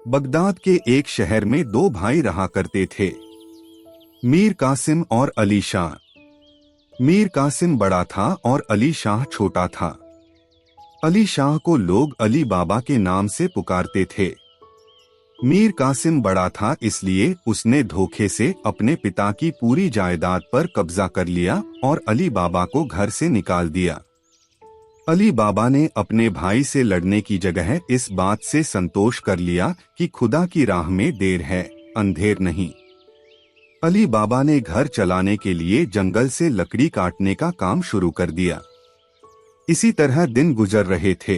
Baghdad के एक शहर में दो भाई रहा करते थे, मीर कासिम और अली शाह। मीर कासिम बड़ा था और अली शाह छोटा था। अली शाह को लोग अली बाबा के नाम से पुकारते थे। मीर कासिम बड़ा था, इसलिए उसने धोखे से अपने पिता की पूरी जायदाद पर कब्जा कर लिया और अली बाबा को घर से निकाल दिया। अली बाबा ने अपने भाई से लड़ने की जगह इस बात से संतोष कर लिया कि खुदा की राह में देर है, अंधेर नहीं। अली बाबा ने घर चलाने के लिए जंगल से लकड़ी काटने का काम शुरू कर दिया। इसी तरह दिन गुजर रहे थे।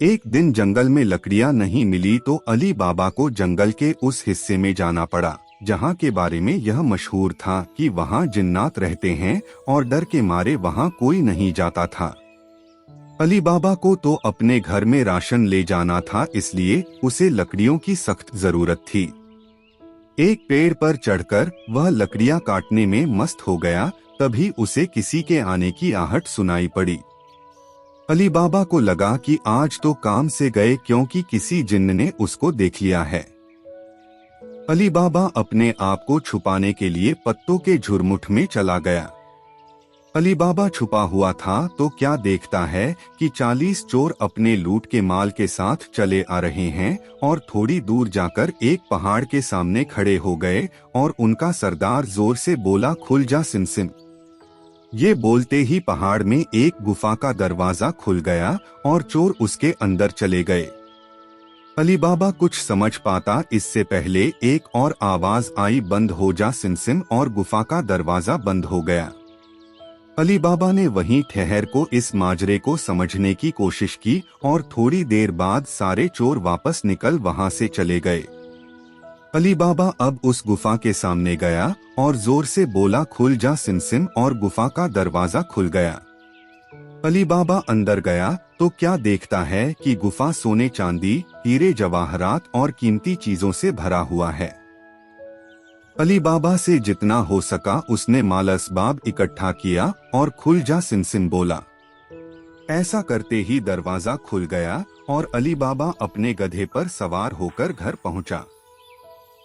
एक दिन जंगल में लकड़ियां नहीं मिली तो अली बाबा को जंगल के उस हिस्से में जाना पड़ा जहां के बारे में यह मशहूर था कि वहां जिन्नात रहते हैं और डर के मारे वहां कोई नहीं जाता था। अली बाबा को तो अपने घर में राशन ले जाना था, इसलिए उसे लकड़ियों की सख्त जरूरत थी। एक पेड़ पर चढ़कर वह लकड़ियां काटने में मस्त हो गया, तभी उसे किसी के आने की आहट सुनाई पड़ी। अली बाबा को लगा कि आज तो काम से गए, क्योंकि किसी जिन्न ने उसको देख लिया है। अली बाबा अपने आप को छुपाने के लिए पत्तों के झुरमुट में चला गया। अली बाबा छुपा हुआ था तो क्या देखता है कि 40 चोर अपने लूट के माल के साथ चले आ रहे हैं और थोड़ी दूर जाकर एक पहाड़ के सामने खड़े हो गए और उनका सरदार जोर से बोला, खुल जा सिमसिम। ये बोलते ही पहाड़ में एक गुफा का दरवाजा खुल गया और चोर उसके अंदर चले गए। अली बाबा कुछ समझ पाता इससे पहले एक और आवाज आई, बंद हो जा सिमसिम, और गुफा का दरवाजा बंद हो गया। अली बाबा ने वहीं ठहर को इस माजरे को समझने की कोशिश की और थोड़ी देर बाद सारे चोर वापस निकल वहां से चले गए। अली बाबा अब उस गुफा के सामने गया और जोर से बोला, खुल जा सिमसिम, और गुफा का दरवाजा खुल गया। अली बाबा अंदर गया तो क्या देखता है कि गुफा सोने चांदी, हीरे जवाहरात और कीमती चीजों से भरा हुआ है। अली बाबा से जितना हो सका उसने माल असबाब इकट्ठा किया और खुल जा सिमसिम बोला। ऐसा करते ही दरवाजा खुल गया और अली बाबा अपने गधे पर सवार होकर घर पहुंचा।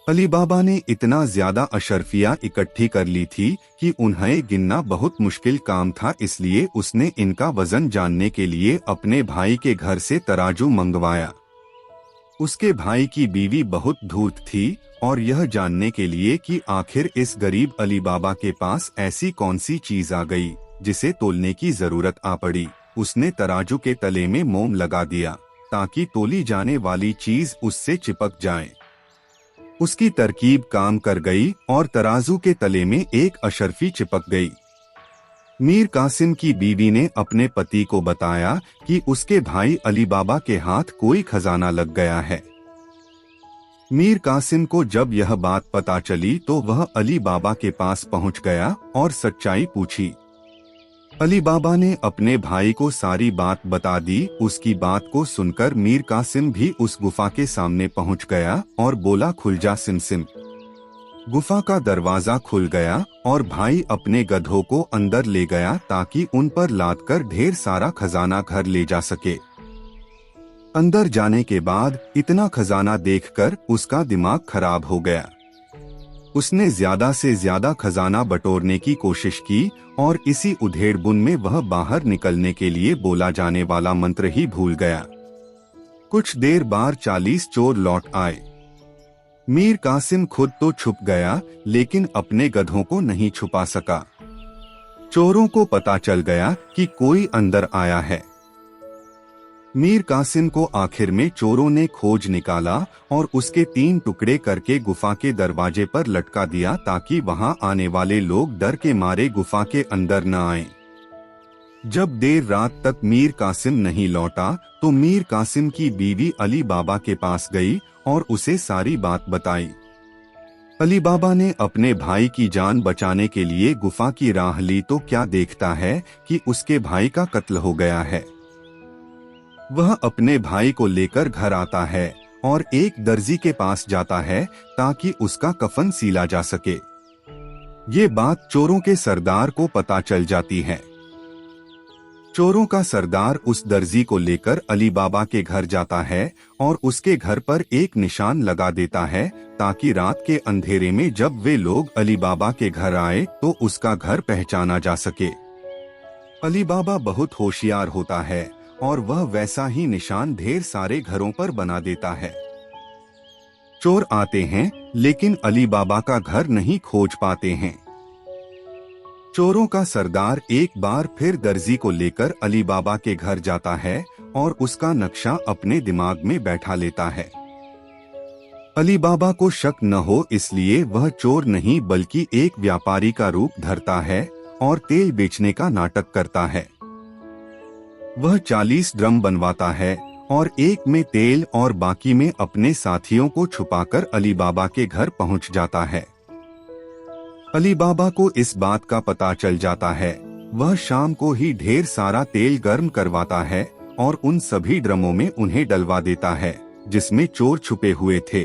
अली बाबा ने इतना ज्यादा अशर्फियां इकट्ठी कर ली थी कि उन्हें गिनना बहुत मुश्किल काम था, इसलिए उसने इनका वजन जानने के लिए अपने भाई के घर से तराजू मंगवाया। उसके भाई की बीवी बहुत धूर्त थी और यह जानने के लिए कि आखिर इस गरीब अली बाबा के पास ऐसी कौन सी चीज आ गई जिसे तोलने की जरूरत आ पड़ी, उसने तराजू के तले में मोम लगा दिया ताकि तोली जाने वाली चीज उससे चिपक जाए। उसकी तरकीब काम कर गई और तराजू के तले में एक अशर्फी चिपक गई। मीर कासिम की बीवी ने अपने पति को बताया कि उसके भाई अली बाबा के हाथ कोई खजाना लग गया है। मीर कासिम को जब यह बात पता चली तो वह अली बाबा के पास पहुंच गया और सच्चाई पूछी। अली बाबा ने अपने भाई को सारी बात बता दी। उसकी बात को सुनकर मीर कासिम भी उस गुफा के सामने पहुंच गया और बोला, खुल जा सिमसिम। गुफा का दरवाजा खुल गया और भाई अपने गधों को अंदर ले गया ताकि उन पर लाद कर ढेर सारा खजाना घर ले जा सके। अंदर जाने के बाद इतना खजाना देखकर उसका दिमाग खराब हो गया। उसने ज्यादा से ज्यादा खजाना बटोरने की कोशिश की और इसी उधेड़बुन में वह बाहर निकलने के लिए बोला जाने वाला मंत्र ही भूल गया। कुछ देर बाद 40 चोर लौट आए। मीर कासिम खुद तो छुप गया लेकिन अपने गधों को नहीं छुपा सका। चोरों को पता चल गया कि कोई अंदर आया है। मीर कासिम को आखिर में चोरों ने खोज निकाला और उसके 3 टुकड़े करके गुफा के दरवाजे पर लटका दिया ताकि वहां आने वाले लोग डर के मारे गुफा के अंदर न आएं। जब देर रात तक मीर कासिम नहीं लौटा तो मीर कासिम की बीवी अली बाबा के पास गई और उसे सारी बात बताई। अली बाबा ने अपने भाई की जान बचाने के लिए गुफा की राह ली तो क्या देखता है कि उसके भाई का कत्ल हो गया है। वह अपने भाई को लेकर घर आता है और एक दर्जी के पास जाता है ताकि उसका कफन सीला जा सके। ये बात चोरों के सरदार को पता चल जाती है। चोरों का सरदार उस दर्जी को लेकर अली बाबा के घर जाता है और उसके घर पर एक निशान लगा देता है ताकि रात के अंधेरे में जब वे लोग अली बाबा के घर आए तो उसका घर पहचाना जा सके। अली बाबा बहुत होशियार होता है और वह वैसा ही निशान ढेर सारे घरों पर बना देता है। चोर आते हैं लेकिन अली बाबा का घर नहीं खोज पाते हैं। चोरों का सरदार एक बार फिर दर्जी को लेकर अली बाबा के घर जाता है और उसका नक्शा अपने दिमाग में बैठा लेता है। अली बाबा को शक न हो इसलिए वह चोर नहीं बल्कि एक व्यापारी का रूप धरता है और तेल बेचने का नाटक करता है। वह 40 ड्रम बनवाता है और एक में तेल और बाकी में अपने साथियों को छुपाकर अली बाबा के घर पहुंच जाता है। अली बाबा को इस बात का पता चल जाता है। वह शाम को ही ढेर सारा तेल गर्म करवाता है और उन सभी ड्रमों में उन्हें डलवा देता है जिसमें चोर छुपे हुए थे।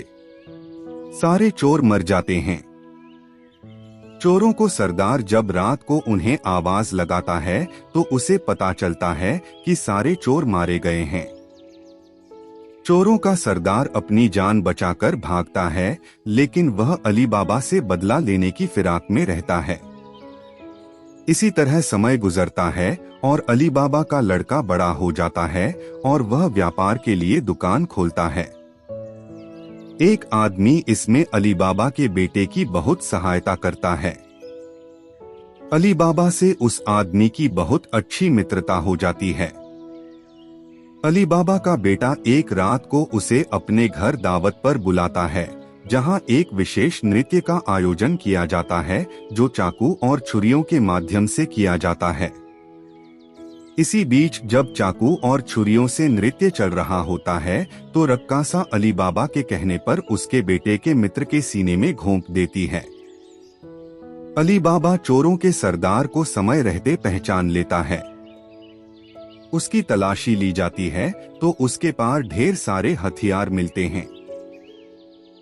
सारे चोर मर जाते हैं। चोरों को सरदार जब रात को उन्हें आवाज लगाता है तो उसे पता चलता है कि सारे चोर मारे गए हैं। चोरों का सरदार अपनी जान बचाकर भागता है लेकिन वह अली बाबा से बदला लेने की फिराक में रहता है। इसी तरह समय गुजरता है और अली बाबा का लड़का बड़ा हो जाता है और वह व्यापार के लिए दुकान खोलता है। एक आदमी इसमें अली बाबा के बेटे की बहुत सहायता करता है। अली बाबा से उस आदमी की बहुत अच्छी मित्रता हो जाती है। अली बाबा का बेटा एक रात को उसे अपने घर दावत पर बुलाता है जहां एक विशेष नृत्य का आयोजन किया जाता है जो चाकू और छुरियों के माध्यम से किया जाता है। इसी बीच जब चाकू और छुरियों से नृत्य चल रहा होता है तो रक्कासा अली बाबा के कहने पर उसके बेटे के मित्र के सीने में घोंप देती है। अली बाबा चोरों के सरदार को समय रहते पहचान लेता है। उसकी तलाशी ली जाती है तो उसके पास ढेर सारे हथियार मिलते हैं।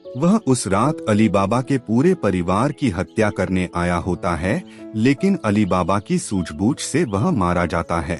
वह उस रात अली बाबा के पूरे परिवार की हत्या करने आया होता है लेकिन अली बाबा की सूझबूझ से वह मारा जाता है।